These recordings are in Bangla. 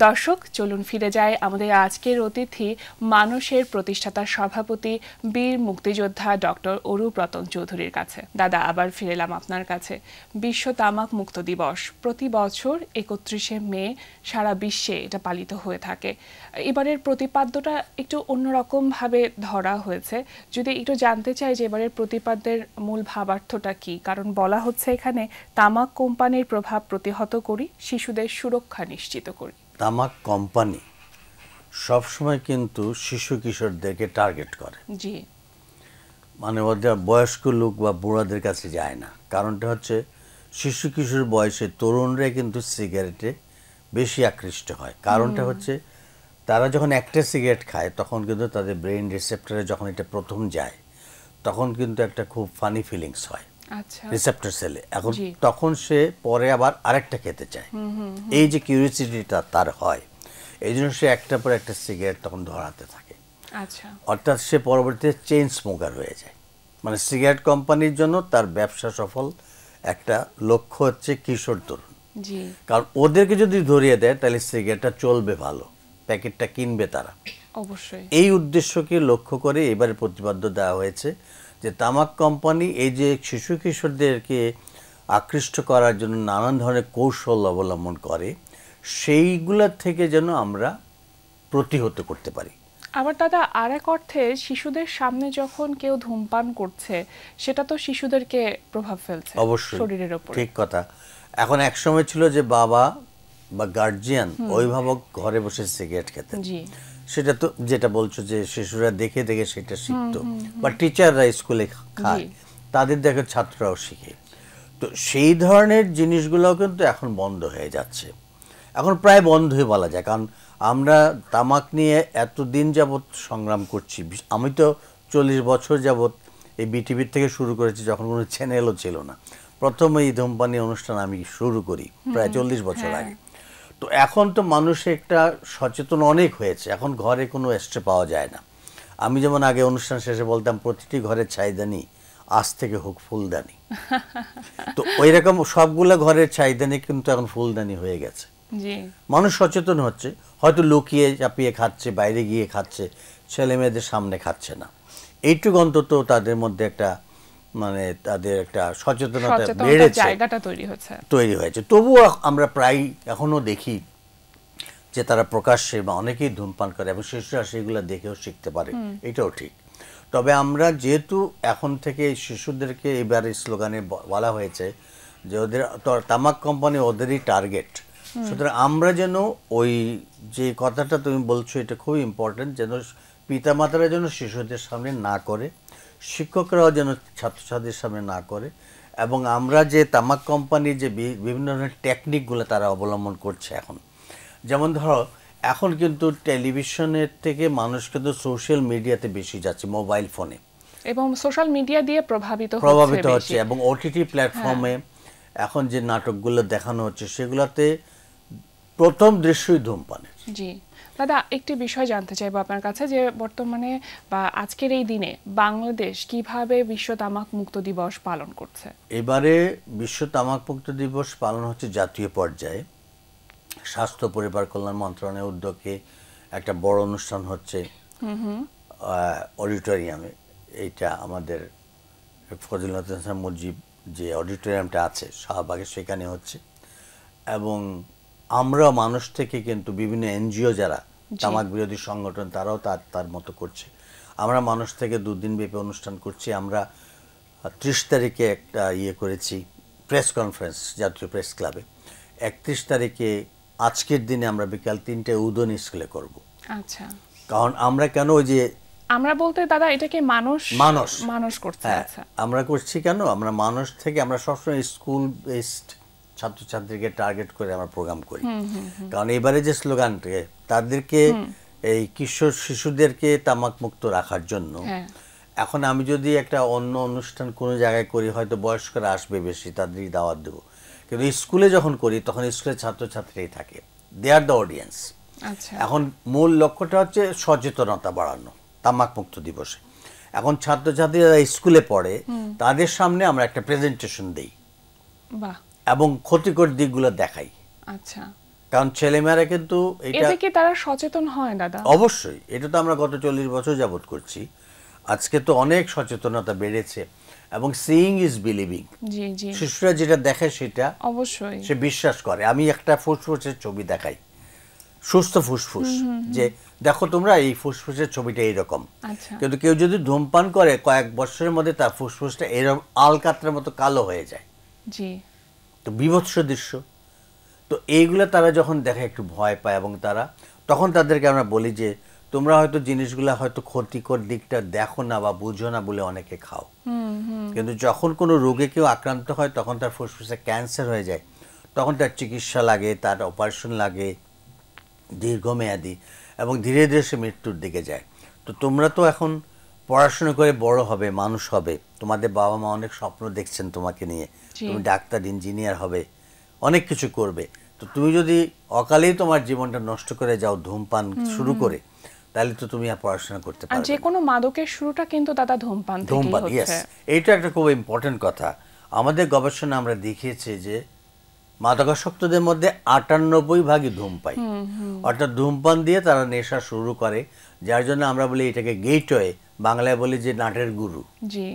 দর্শক চলুন ফিরে যাই আমাদের আজকের অতিথি মানুষের প্রতিষ্ঠাতা সভাপতি বীর মুক্তিযোদ্ধা ডক্টর অরূপ রতন চৌধুরীর কাছে। দাদা, আবার ফিরে এলাম আপনার কাছে। বিশ্ব তামাক মুক্ত দিবস প্রতি বছর 31শে মে সারা বিশ্বে এটা পালিত হয়ে থাকে। এবারের প্রতিপাদ্যটা একটু অন্যরকম ভাবে ধরা হয়েছে। যদি একটু জানতে চাই যে এবারের প্রতিপাদ্যের মূল ভাবার্থটা কি, কারণ বলা হচ্ছে এখানে তামাক কোম্পানির প্রভাব প্রতিহত করি, শিশুদের সুরক্ষা নিশ্চিত করি। তামাক কোম্পানি সবসময় কিন্তু শিশু কিশোরদেরকে টার্গেট করে, জি, মানে ওদের বয়স্ক লোক বা বুড়াদের কাছে যায় না। কারণটা হচ্ছে শিশু কিশোর বয়সে তরুণরা কিন্তু সিগারেটে বেশি আকৃষ্ট হয়। কারণটা হচ্ছে তারা যখন একটা সিগারেট খায় তখন কিন্তু তাদের ব্রেন রিসেপ্টরে যখন এটা প্রথম যায় তখন কিন্তু একটা খুব ফানি ফিলিংস হয় রিসেপ্টর সেলে। এখন তখন সে পরে আবার আরেকটা খেতে চায়, এই যে কিউরিওসিটিটা তার হয়, এই জন্য সে একটার পর একটা সিগারেট তখন ধরাতে থাকে। অর্থাৎ সে পরবর্তীতে চেইন স্মোকার হয়ে যায়। মানে সিগারেট কোম্পানির জন্য তার ব্যবসা সফল একটা লক্ষ্য হচ্ছে কিশোর তরুণ, কারণ ওদেরকে যদি ধরিয়ে দেয় তাহলে সিগারেটটা চলবে ভালো, প্যাকেটটা কিনবে তারা। অবশ্যই এই উদ্দেশ্যকে লক্ষ্য করে এবারে প্রতিপাদ্য দেওয়া হয়েছে যে তামাক কোম্পানি এই যে শিশু কিশোরদেরকে আকৃষ্ট করার জন্য নানান ধরনের কৌশল অবলম্বন করে, সেইগুলোর থেকে যেন আমরা প্রতিহত করতে পারি। আবার দাদা, আরেক অর্থে শিশুদের সামনে যখন কেউ ধূমপান করছে সেটা তো শিশুদেরকে প্রভাব ফেলছে অবশ্যই, শরীরের উপর। ঠিক কথা। এখন এক সময় ছিল যে বাবা বা গার্জিয়ান অভিভাবক ঘরে বসে সিগারেট খেতেন, সেটা তো যেটা বলছো যে শিশুরা দেখে দেখে সেটা শিখতো, বা টিচাররা স্কুলে খায় তাদের দেখে ছাত্ররাও শিখে। তো সেই ধরনের জিনিসগুলোও কিন্তু এখন বন্ধ হয়ে যাচ্ছে, এখন প্রায় বন্ধই বলা যায়। কারণ আমরা তামাক নিয়ে এতদিন যাবৎ সংগ্রাম করছি। আমি তো 40 বছর যাবৎ এই বিটিভির থেকে শুরু করেছি, যখন কোনো চ্যানেলও ছিল না। প্রথম এই ধূমপানি অনুষ্ঠান আমি শুরু করি প্রায় 40 বছর আগে। তো এখন তো মানুষ একটা সচেতন অনেক হয়েছে, এখন ঘরে কোনো এস্ট্রে পাওয়া যায় না। আমি যেমন আগে অনুষ্ঠান শেষে বলতাম প্রতিটি ঘরের চাহিদানি আজ থেকে হোক ফুলদানি। তো ওই রকম সবগুলো ঘরের চাহিদানি কিন্তু এখন ফুলদানি হয়ে গেছে। মানুষ সচেতন হচ্ছে, হয়তো লুকিয়ে চাপিয়ে খাচ্ছে, বাইরে গিয়ে খাচ্ছে, ছেলে মেয়েদের সামনে খাচ্ছে না। এইটুকু অন্তত তাদের মধ্যে একটা মানে তাদের একটা সচেতনতা বেড়েছে, জায়গাটা তৈরি হয়েছে। তবুও আমরা প্রায় এখনো দেখি যে তারা প্রকাশ্যে বা অনেকেই ধূমপান করে এবং শিশুরা সেগুলো দেখেও শিখতে পারে, এটাও ঠিক। তবে আমরা যেহেতু এখন থেকে শিশুদেরকে এবারে স্লোগানে বলা হয়েছে যে ওদের তামাক কোম্পানি ওদেরই টার্গেট, সুতরাং আমরা যেন ওই যে কথাটা তুমি বলছো এটা খুব ইম্পর্টেন্ট, যেন পিতামাতারা যেন শিশুদের সামনে না করে, শিক্ষকরাও যেন ছাত্রছাত্রীদের সামনে না করে, এবং আমরা যে তামাক কোম্পানির যে বিভিন্ন ধরনের টেকনিকগুলো তারা অবলম্বন করছে এখন, যেমন ধরো এখন কিন্তু টেলিভিশনের থেকে মানুষ কিন্তু সোশ্যাল মিডিয়াতে বেশি যাচ্ছে, মোবাইল ফোনে, এবং সোশ্যাল মিডিয়া দিয়ে প্রভাবিত হচ্ছে। এবং ওটিটি প্ল্যাটফর্মে এখন যে নাটকগুলো দেখানো হচ্ছে সেগুলোতে প্রথম দৃশ্যই ধূমপানের। জি দাদা, একটি বিষয় জানতে চাইবো আপনার কাছে যে বর্তমানে বা আজকের এই দিনে বাংলাদেশ কিভাবে বিশ্ব তামাক মুক্ত দিবস পালন করছে? এবারে বিশ্ব তামাক মুক্ত দিবস পালন হচ্ছে জাতীয় পর্যায়ে। স্বাস্থ্য পরিবার কল্যাণ মন্ত্রণালয়ের উদ্যোগে একটা বড় অনুষ্ঠান হচ্ছে অডিটোরিয়ামে। এইটা আমাদের ফজিলত হাসান মুজিব যে অডিটোরিয়ামটা আছে শাহবাগে, সেখানে হচ্ছে। এবং আমরা মানুষ থেকে কিন্তু বিভিন্ন এনজিও যারা তামাক বিরোধী সংগঠন তারাও তার মতো করছে। আমরা মানুষ থেকে 2 দিন ব্যাপী অনুষ্ঠান করছি। আমরা 30 তারিখে একটা করেছি প্রেস কনফারেন্স জাতীয় প্রেস ক্লাবে। 31 তারিখে আজকের দিনে আমরা বিকাল 3টায় উদয়ন স্কুলে করব। আচ্ছা, কারণ আমরা কেন ওই যে আমরা বলতে দাদা এটাকে মানুষ করছে। আচ্ছা, আমরা করছি কেন, আমরা মানুষ থেকে আমরা সবসময় স্কুল বেসড ছাত্রছাত্রীকে টার্গেট করে আমরা প্রোগ্রাম করি। কারণ এবারে যে স্লোগানটা তাদেরকে এই কিশোর শিশুদেরকে তামাক মুক্ত রাখার জন্য, এখন আমি যদি একটা অন্য অনুষ্ঠান কোনো জায়গায় করি হয়তো বয়স্করা আসবে বেশি, তাদেরই দাওয়াত দেবো, কিন্তু স্কুলে যখন করি তখন স্কুলের ছাত্রছাত্রীই থাকে, দে আর দ্য অডিয়েন্স। এখন মূল লক্ষ্যটা হচ্ছে সচেতনতা বাড়ানো তামাক মুক্ত দিবসে। এখন ছাত্রছাত্রীরা স্কুলে পড়ে, তাদের সামনে আমরা একটা প্রেজেন্টেশন দেই এবং ক্ষতিকর দিকগুলো দেখাই। আচ্ছা, কারণ ছেলেমেয়েরা কিন্তু এটা এতে কি তারা সচেতন হয় দাদা? অবশ্যই, এটা তো আমরা গত 40 বছর যাবত করছি। আজকে তো অনেক সচেতনতা বেড়েছে এবং সিইং ইজ বিলিভিং। জি জি, শিশুরা যেটা দেখে সেটা অবশ্যই সে বিশ্বাস করে। আমি একটা ফুসফুসের ছবি দেখাই, সুস্থ ফুসফুস, যে দেখো তোমরা এই ফুসফুসের ছবিটা এইরকম, আচ্ছা কিন্তু কেউ যদি ধূমপান করে কয়েক বছরের মধ্যে তার ফুসফুসটা এরকম আলকাতরার মতো কালো হয়ে যায়। জি, তো বীভৎস দৃশ্য। তো এইগুলো তারা যখন দেখে একটু ভয় পায় এবং তারা তখন তাদেরকে আমরা বলি যে তোমরা হয়তো জিনিসগুলো হয়তো ক্ষতিকর দিকটা দেখো না বা বুঝো না বলে অনেকে খাও, কিন্তু যখন কোনো রোগে কেউ আক্রান্ত হয় তখন তার ফুসফুসে ক্যান্সার হয়ে যায়, তখন তার চিকিৎসা লাগে, তার অপারেশন লাগে দীর্ঘমেয়াদী, এবং ধীরে ধীরে সে মৃত্যুর দিকে যায়। তো তোমরা তো এখন পড়াশোনা করে বড় হবে, মানুষ হবে, তোমাদের বাবা মা অনেক স্বপ্ন দেখছেন তোমাকে নিয়ে, তুমি ডাক্তার ইঞ্জিনিয়ার হবে, অনেক কিছু করবে। তো তুমি যদি অকালেই তোমার জীবনটা নষ্ট করে যাও ধূমপান শুরু করে, তাহলে তো তুমি আর পড়াশোনা করতে আর পারবে যে না। কোনো মাদকের শুরুটা কিন্তু দাদা ধূমপান থেকেই ধূমপান, ইয়েস, হচ্ছে। এইটা একটা খুব ইম্পর্টেন্ট কথা। আমাদের গবেষণা আমরা দেখিয়েছি যে মাদকাসক্তদের মধ্যে 98% ধূমপাই, অর্থাৎ ধূমপান দিয়ে তারা নেশা শুরু করে, যার জন্য আমরা বলি এটাকে গেটওয়ে, বাংলায় বলি যে নাটের গুরু। জি,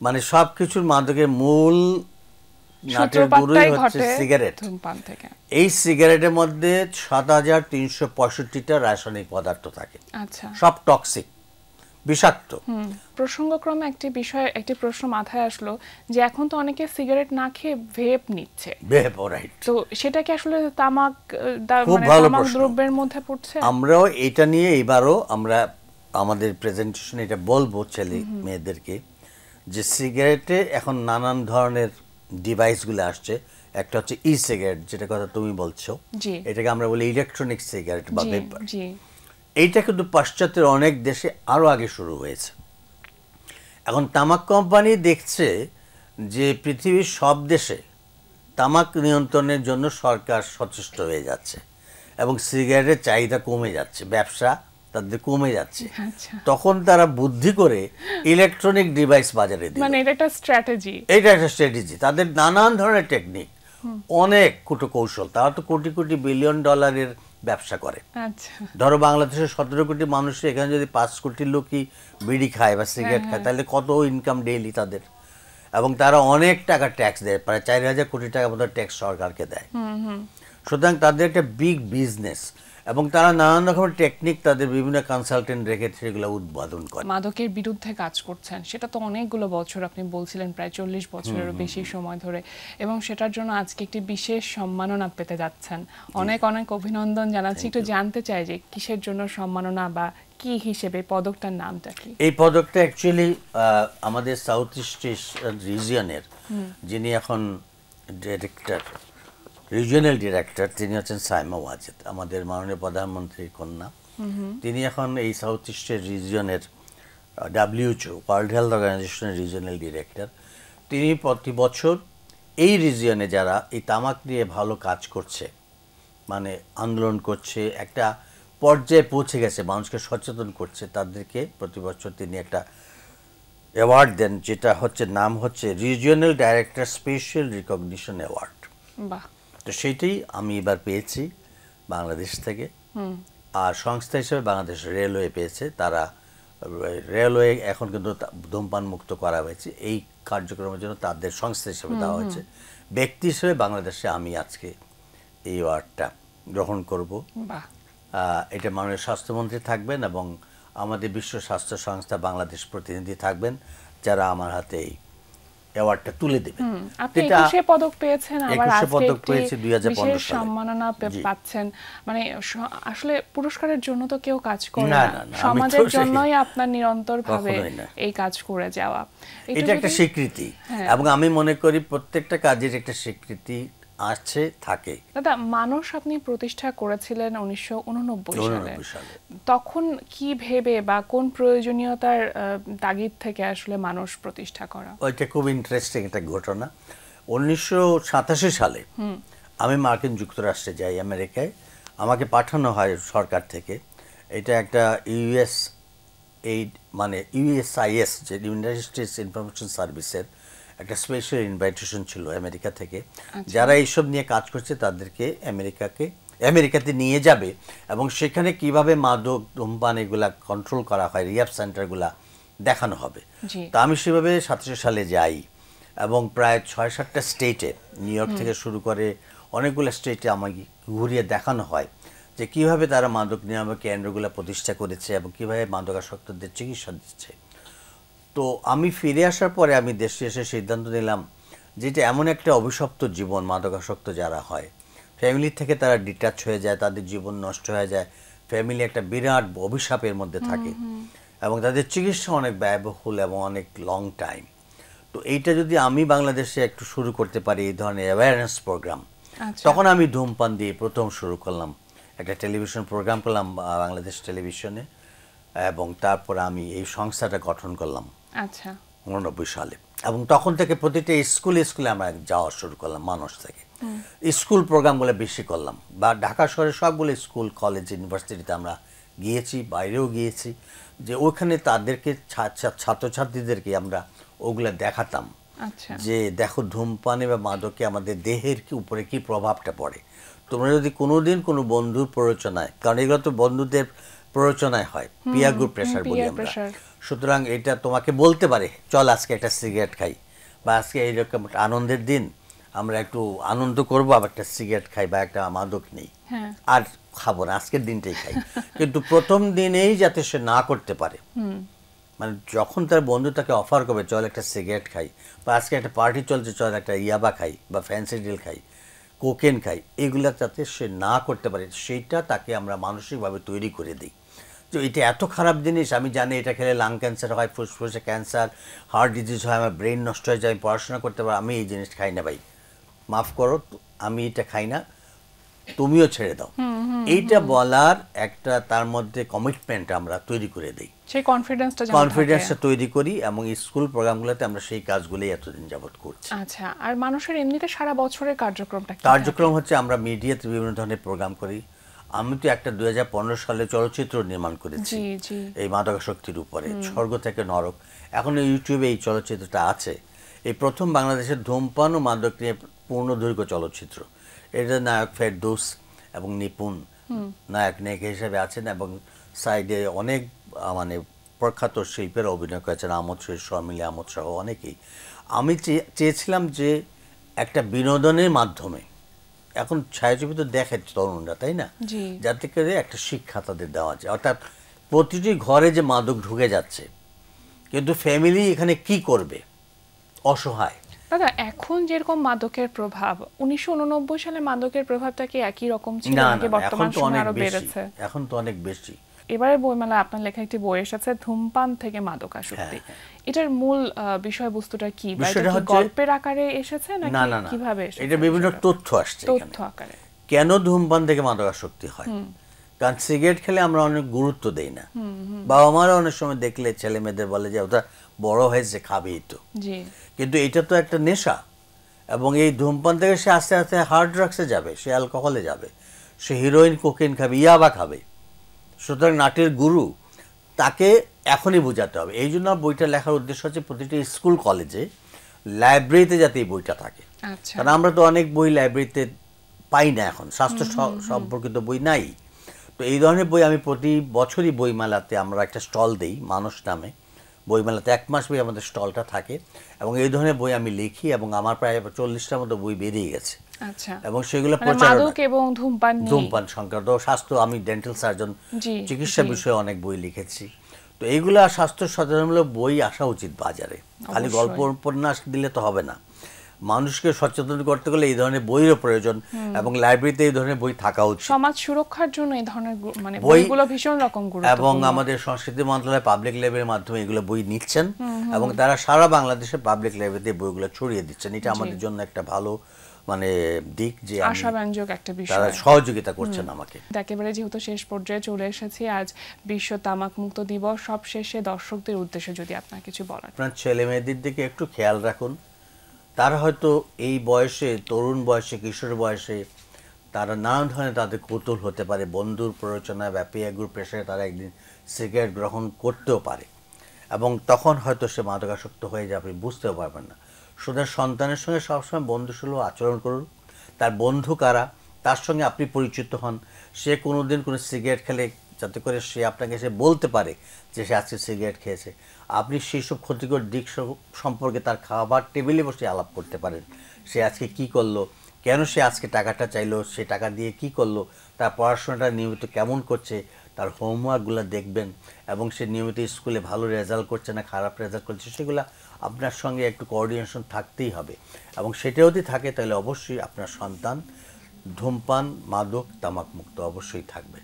মানে সব কিছুর মাদকের মূল নাটের গুরুই সূত্রপাতটাই হচ্ছে ঘটে সিগারেট। ধূমপান থেকে। এই সিগারেটের মধ্যে 7365টা রাসায়নিক পদার্থ থাকে, আচ্ছা, সব টক্সিক, বিষাক্ত। প্রসঙ্গক্রমে একটি প্রশ্ন মাথায় আসলো যে এখন তো অনেকে সিগারেট না খেয়ে ভেপ নিচ্ছে, রাইট। তো সেটা কি আসলে তামাক খুব মানে ভালো তামাক প্রশ্ন। দ্রব্যের মধ্যে পড়ছে? আমরাও এটা নিয়ে এবারও আমরা আমাদের প্রেজেন্টেশনে এটা বলবো ছেলে মেয়েদেরকে, যে সিগারেটে এখন নানান ধরনের ডিভাইসগুলো আসছে। একটা হচ্ছে ই সিগারেট, যেটা কথা তুমি বলছো, জি এটাকে আমরা বলি ইলেকট্রনিক সিগারেট বা জি ভেপার। জি, এইটা কিন্তু পাশ্চাত্যের অনেক দেশে আরও আগে শুরু হয়েছে। এখন তামাক কোম্পানি দেখছে যে পৃথিবীর সব দেশে তামাক নিয়ন্ত্রণের জন্য সরকার সচেষ্ট হয়ে যাচ্ছে এবং সিগারেটের চাহিদা কমে যাচ্ছে, ব্যবসা তাদের কমে যাচ্ছে। আচ্ছা, তখন তারা বুদ্ধি করে ইলেকট্রনিক ডিভাইস বাজারে দিল। মানে এটা একটা স্ট্র্যাটেজি। এটা একটা স্ট্র্যাটেজি, তাদের নানান ধরনের টেকনিক, অনেক কৌশল। তারা তো কোটি কোটি বিলিয়ন ডলারের ব্যবসা করে। আচ্ছা, ধরো বাংলাদেশের 17 কোটি মানুষের এখানে যদি 5 কোটি লোকই বিড়ি খায় বা সিগারেট খায়, তাহলে কত ইনকাম ডেইলি তাদের। এবং তারা অনেক টাকা ট্যাক্স দেয়, প্রায় 4000 কোটি টাকা মতো ট্যাক্স সরকারকে দেয়। সুতরাং তাদের একটা বিগ বিজনেস, এবং তারা নানান রকমের টেকনিক তাদের বিভিন্ন কনসালটেন্ট রেখে সেগুলো উদ্বোধন করে। মাদকের বিরুদ্ধে কাজ করছেন, সেটা তো অনেকগুলো বছর, আপনি বলছিলেন প্রায় 40 বছরেরও বেশি সময় ধরে, এবং সেটার জন্য আজকে একটি বিশেষ সম্মাননা পেতে যাচ্ছেন। অনেক অনেক অভিনন্দন জানাচ্ছি। একটু জানতে চাই যে কিসের জন্য সম্মাননা বা কি হিসেবে, পদকটার নামটা কি? এই পদকটা অ্যাকচুয়ালি আমাদের সাউথ ইস্ট রিজিয়নের যিনি এখন ডিরেক্টর, রিজিয়নাল ডিরেক্টর, তিনি হচ্ছেন সাইমা ওয়াজেদ, আমাদের মাননীয় প্রধানমন্ত্রীর কন্যা। তিনি এখন এই সাউথ ইস্টের রিজিয়নের WHO, ওয়ার্ল্ড হেলথ অর্গানাইজেশনের রিজিয়নাল ডিরেক্টর। তিনি প্রতি বছর এই রিজিয়নে যারা এই তামাক নিয়ে ভালো কাজ করছে, মানে আন্দোলন করছে, একটা পর্যায়ে পৌঁছে গেছে, মানুষকে সচেতন করছে, তাদেরকে প্রতি বছর তিনি একটা অ্যাওয়ার্ড দেন, যেটা হচ্ছে নাম হচ্ছে regional director special recognition award. বাহ, তো সেইটাই আমি এবার পেয়েছি বাংলাদেশ থেকে। আর সংস্থা হিসেবে বাংলাদেশ রেলওয়ে পেয়েছে। তারা রেলওয়ে এখন কিন্তু ধূমপান মুক্ত করা হয়েছে, এই কার্যক্রমের জন্য তাদের সংস্থা হিসেবে দেওয়া হয়েছে। ব্যক্তি হিসেবে বাংলাদেশে আমি আজকে এই অ্যাওয়ার্ডটা গ্রহণ করব। বাহ, এটা মাননীয় স্বাস্থ্যমন্ত্রী থাকবেন এবং আমাদের বিশ্ব স্বাস্থ্য সংস্থা বাংলাদেশ প্রতিনিধি থাকবেন, যারা আমার হাতে এই অ্যাওয়ার্ডটা তুলে দেবেন। আপনি 21 পদক পেয়েছেন, আবার 21 আজকে পদক একটি পেয়েছি 2015 বিশেষ সালে। সম্মাননা জি। পাচ্ছেন। মানে আসলে পুরস্কারের জন্য তো কেউ কাজ করে না, না, না, না, আমি তো সমাজের জন্যই আপনার নিরন্তরভাবে কখনোই না। এই কাজ করে যাওয়া, এটা একটা স্বীকৃতি, এবং আমি মনে করি প্রত্যেকটা কাজের একটা স্বীকৃতি আছে, থাকে। দাদা, মানুষ আপনি প্রতিষ্ঠা করেছিলেন 1989 সালে। তখন কি ভেবে বা কোন প্রয়োজনীয়তার তাগিদ থেকে আসলে মানুষ প্রতিষ্ঠা করা? ওইটা খুব ইন্টারেস্টিং একটা ঘটনা। 1987 সালে আমি মার্কিন যুক্তরাষ্ট্রে যাই, আমেরিকায়। আমাকে পাঠানো হয় সরকার থেকে। এটা একটা ইউএস এইড, মানে ইউএসআইএস, যে ইউনাইটেড স্টেটস ইনফরমেশন সার্ভিসের একটা স্পেশাল ইনভাইটেশন ছিল আমেরিকা থেকে। যারা এইসব নিয়ে কাজ করছে তাদেরকে আমেরিকাকে আমেরিকাতে নিয়ে যাবে এবং সেখানে কিভাবে মাদক ধূমপান এগুলা কন্ট্রোল করা হয়, রিহ্যাব সেন্টারগুলা দেখানো হবে। তো আমি সেভাবে 87 সালে যাই এবং প্রায় 6-7টা স্টেটে, নিউ ইয়র্ক থেকে শুরু করে অনেকগুলো স্টেটে আমাকে ঘুরিয়ে দেখানো হয় যে কীভাবে তারা মাদক নিয়ামক কেন্দ্রগুলো প্রতিষ্ঠা করেছে এবং কীভাবে মাদকাসক্তদের চিকিৎসা দিচ্ছে। তো আমি ফিরে আসার পরে আমি দেশে এসে সিদ্ধান্ত নিলাম যে এটা এমন একটা অভিশপ্ত জীবন, মাদকাসক্ত যারা হয় ফ্যামিলি থেকে তারা ডিটাচ হয়ে যায়, তাদের জীবন নষ্ট হয়ে যায়, ফ্যামিলি একটা বিরাট অভিশাপের মধ্যে থাকে এবং তাদের চিকিৎসা অনেক ব্যয়বহুল এবং অনেক লং টাইম। তো এইটা যদি আমি বাংলাদেশে একটু শুরু করতে পারি এই ধরনের অ্যাওয়ারনেস প্রোগ্রাম, তখন আমি ধূমপান দিয়ে প্রথম শুরু করলাম, একটা টেলিভিশন প্রোগ্রাম করলাম বাংলাদেশ টেলিভিশনে এবং তারপর আমি এই সংস্থাটা গঠন করলাম 89 সালে এবং তখন থেকে প্রতিটা স্কুলে আমরা যাওয়া শুরু করলাম মানুষ থেকে। স্কুল প্রোগ্রামগুলো বেশি করলাম বা ঢাকা শহরের সবগুলো স্কুল, কলেজ, ইউনিভার্সিটিতে আমরা গিয়েছি, বাইরেও গিয়েছি, যে ওখানে তাদেরকে ছাত্রছাত্রীদেরকে আমরা ওগুলো দেখাতাম যে দেখো ধূমপানে বা মাদকে আমাদের দেহের উপরে কি প্রভাবটা পড়ে। তোমরা যদি কোনোদিন কোনো বন্ধুর প্ররোচনায়, কারণ এগুলো তো বন্ধুদের প্ররোচনায় হয়, পিয়ার গ্রুপ প্রেশার বলি আমরা, সুতরাং এটা তোমাকে বলতে পারে চল আজকে একটা সিগারেট খাই বা আজকে এইরকম আনন্দের দিন আমরা একটু আনন্দ করবো, আবার একটা সিগারেট খাই বা একটা মাদক নেই, আর খাবো না, আজকের দিনটাই খাই। কিন্তু প্রথম দিনেই যাতে সে না করতে পারে, মানে যখন তার বন্ধু তাকে অফার করবে চল একটা সিগারেট খাই বা আজকে একটা পার্টি চলছে চল একটা ইয়াবা খাই বা ফ্যান্সি ডিল খাই, কোকেন খাই, এগুলা যাতে সে না করতে পারে সেইটা তাকে আমরা মানসিকভাবে তৈরি করে দিই। তো এটা এত খারাপ জিনিস, আমি জানি এটা খেলে লাং ক্যান্সার হয়, ফুসফুসে ক্যান্সার, হার্ট ডিজিজ হয়, আমার ব্রেন নষ্ট হয়ে যায়, আমি পড়াশোনা করতে পারি, আমি এই জিনিস খাই না ভাই, মাফ করো আমি এটা খাই না, তুমিও ছেড়ে দাও। এইটা বলার একটা তার মধ্যে কমিটমেন্ট আমরা তৈরি করে দিই, সেই কনফিডেন্সটা তৈরি করি এবং স্কুল প্রোগ্রামগুলোতে আমরা সেই কাজগুলোই এতদিন যাবত করছি। আচ্ছা, আর মানুষের এমনিতে সারা বছরের কার্যক্রম হচ্ছে আমরা মিডিয়াতে বিভিন্ন ধরনের প্রোগ্রাম করি। আমি তো একটা 2015 সালে চলচ্চিত্র নির্মাণ করেছি এই মাদকাসক্তির উপরে, স্বর্গ থেকে নরক, এখন ইউটিউবে এই চলচ্চিত্রটা আছে। এই প্রথম বাংলাদেশের ধূমপান ও মাদক নিয়ে পূর্ণদৈর্ঘ্য চলচ্চিত্র। এটার নায়ক ফেরদৌস এবং নিপুণ নায়ক হিসেবে আছেন এবং সাইডে অনেক মানে প্রখ্যাত শিল্পের অভিনয় করেছেন, আমোদ শর্মিলা, আমোদ সহ অনেকেই। আমি চেয়েছিলাম যে একটা বিনোদনের মাধ্যমে, এখন ছায়াছবি তো দেখে তরুণরা, তাই না, যাতে করে একটা শিক্ষা তাদের দেওয়া যায়। অর্থাৎ প্রতিটি ঘরে যে মাদক ঢুকে যাচ্ছে, কিন্তু ফ্যামিলি এখানে কি করবে, অসহায়। দাদা, এখন যেরকম মাদকের প্রভাব, 1989 সালে মাদকের প্রভাবটা কি একই রকম ছিল নাকি বর্তমান সময়ে আরো বেড়েছে? এখন তো অনেক বেশি। এবারে বইমেলা আপনার লেখা একটি বই এসেছে ধূমপান থেকে মাদকাসক্তি, এটার মূল বিষয়বস্তুটা কি? গল্পের আকারে এসেছে নাকি কিভাবে এসেছে? এটা বিভিন্ন তথ্য আসছে, তথ্য আকারে। কেন ধূমপান থেকে মাদকাসক্তি হয়? কারণ সিগারেট খেলে আমরা অনেক গুরুত্ব দেই না, বাবা মারা অনেক সময় দেখলে ছেলে মেয়েদের বলে যে ওটা বড় হয়েছে খাবেই তো, কিন্তু এটা তো একটা নেশা এবং এই ধূমপান থেকে সে আস্তে আস্তে হার্ড ড্রাগসে যাবে, সে অ্যালকোহলে যাবে, সে হিরোইন, কোকেন খাবে, ইয়াবা খাবে। সুতরাং নাটের গুরু তাকে এখনই বোঝাতে হবে। এই জন্য বইটা লেখার উদ্দেশ্য হচ্ছে প্রতিটি স্কুল কলেজে লাইব্রেরিতে যাতে এই বইটা থাকে, কারণ আমরা তো অনেক বই লাইব্রেরিতে পাই না, এখন স্বাস্থ্য সম্পর্কিত বই নাই। তো এই ধরনের বই আমি প্রতি বছরই বইমেলাতে আমরা একটা স্টল দেই, মানুষ নামে বইমেলাতে 1 মাস বই আমাদের স্টলটা থাকে এবং এই ধরনের বই আমি লিখি এবং আমার প্রায় 40টার মতো বই বেরিয়ে গেছে। এবং সেগুলো মাদক এবং ধূমপান সংক্রান্ত স্বাস্থ্য, আমি ডেন্টাল সার্জন, চিকিৎসা বিষয়ে অনেক বই লিখেছি। তো এইগুলো স্বাস্থ্য সচেতনমূলক বই আসা উচিত বাজারে, খালি গল্প উপন্যাস দিলে তো হবে না, মানুষকে সচেতন করতে গেলে এই ধরনের বইয়ের প্রয়োজন এবং লাইব্রেরিতে এই ধরনের বই থাকা উচিত। সমাজ সুরক্ষার জন্য এই ধরনের মানে বইগুলো ভীষণ রকম গুরুত্বপূর্ণ এবং আমাদের সংস্কৃতি মন্ত্রণালয় পাবলিক লাইব্রেরির মাধ্যমে এগুলো বই নিচ্ছেন এবং তারা সারা বাংলাদেশে পাবলিক লাইব্রেরিতে বইগুলো ছড়িয়ে দিচ্ছেন। এটা আমাদের জন্য একটা ভালো মানে দিক, যে আশাব্যঞ্জক একটা বিষয়, তারা সহযোগিতা করছেন আমাকে। একেবারে যেহেতু শেষ পর্যায়ে চলে এসেছি, আজ বিশ্ব তামাক মুক্ত দিবস, সব শেষে দর্শকদের উদ্দেশ্যে যদি আপনার কিছু বলার। আপনার ছেলে মেয়েদের দিকে একটু খেয়াল রাখুন, তারা হয়তো এই বয়সে, তরুণ বয়সে, কিশোর বয়সে তারা নানা ধরনের তাদের কৌতূহল হতে পারে, বন্ধুর প্ররোচনায় বা পিয়ার গ্রুপ প্রেসারে তারা একদিন সিগারেট গ্রহণ করতেও পারে এবং তখন হয়তো সে মাদকাসক্ত হয়ে যাবে, বুঝতেও পারবেন না। সুতরাং সন্তানের সঙ্গে সবসময় বন্ধুসুলভ আচরণ করুন, তার বন্ধু কারা, তার সঙ্গে আপনি পরিচিত হন, সে কোনোদিন কোনো সিগারেট খেলে, যাতে করে সে আপনাকে এসে বলতে পারে যে সে আজকে সিগারেট খেয়েছে। আপনি সেই সব ক্ষতিকর দিক সম্পর্কে তার খাবার টেবিলে বসে আলাপ করতে পারেন। সে আজকে কি করলো, কেন সে আজকে টাকাটা চাইলো, সে টাকা দিয়ে কি করলো, তার পড়াশোনাটা নিয়মিত কেমন করছে, তার হোমওয়ার্কগুলো দেখবেন, এবং সে নিয়মিত স্কুলে ভালো রেজাল্ট করছে না খারাপ রেজাল্ট করছে, সেগুলো আপনার সঙ্গে একটু কোঅর্ডিনেশন থাকতেই হবে। এবং সেটা যদি থাকে তাহলে অবশ্যই আপনার সন্তান ধূমপান, মাদক, তামাক মুক্ত অবশ্যই থাকবে।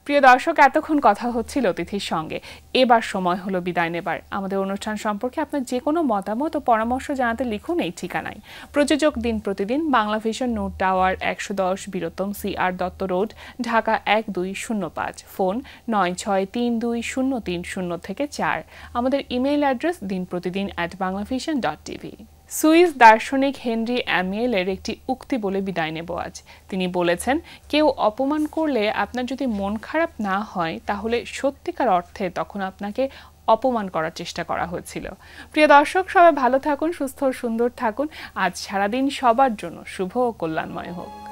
প্রিয় দর্শক, এতক্ষণ কথা হচ্ছিল অতিথির সঙ্গে। এবার সময় হলো বিদায় নেবার। আমাদের অনুষ্ঠান সম্পর্কে আপনার যে কোনো মতামত ও পরামর্শ জানাতে লিখুন এই ঠিকানায়। প্রযোজক দিন প্রতিদিন, Bangla vision, note tower, 110 বীরত্তম CR Dutta road, Dhaka 1205। Phone 96320303 আমাদের ইমেইল অ্যাড্রেস dinprotidin@banglavision.tv। সুইস দার্শনিক হেনরি অ্যামিয়েলের একটি উক্তি বলে বিদায় নেব আজ। তিনি বলেছেন, কেউ অপমান করলে আপনার যদি মন খারাপ না হয় তাহলে সত্যিকার অর্থে তখন আপনাকে অপমান করার চেষ্টা করা হয়েছিল। প্রিয় দর্শক, সবাই ভালো থাকুন, সুস্থ ও সুন্দর থাকুন। আজ সারাদিন সবার জন্য শুভ ও কল্যাণময় হোক।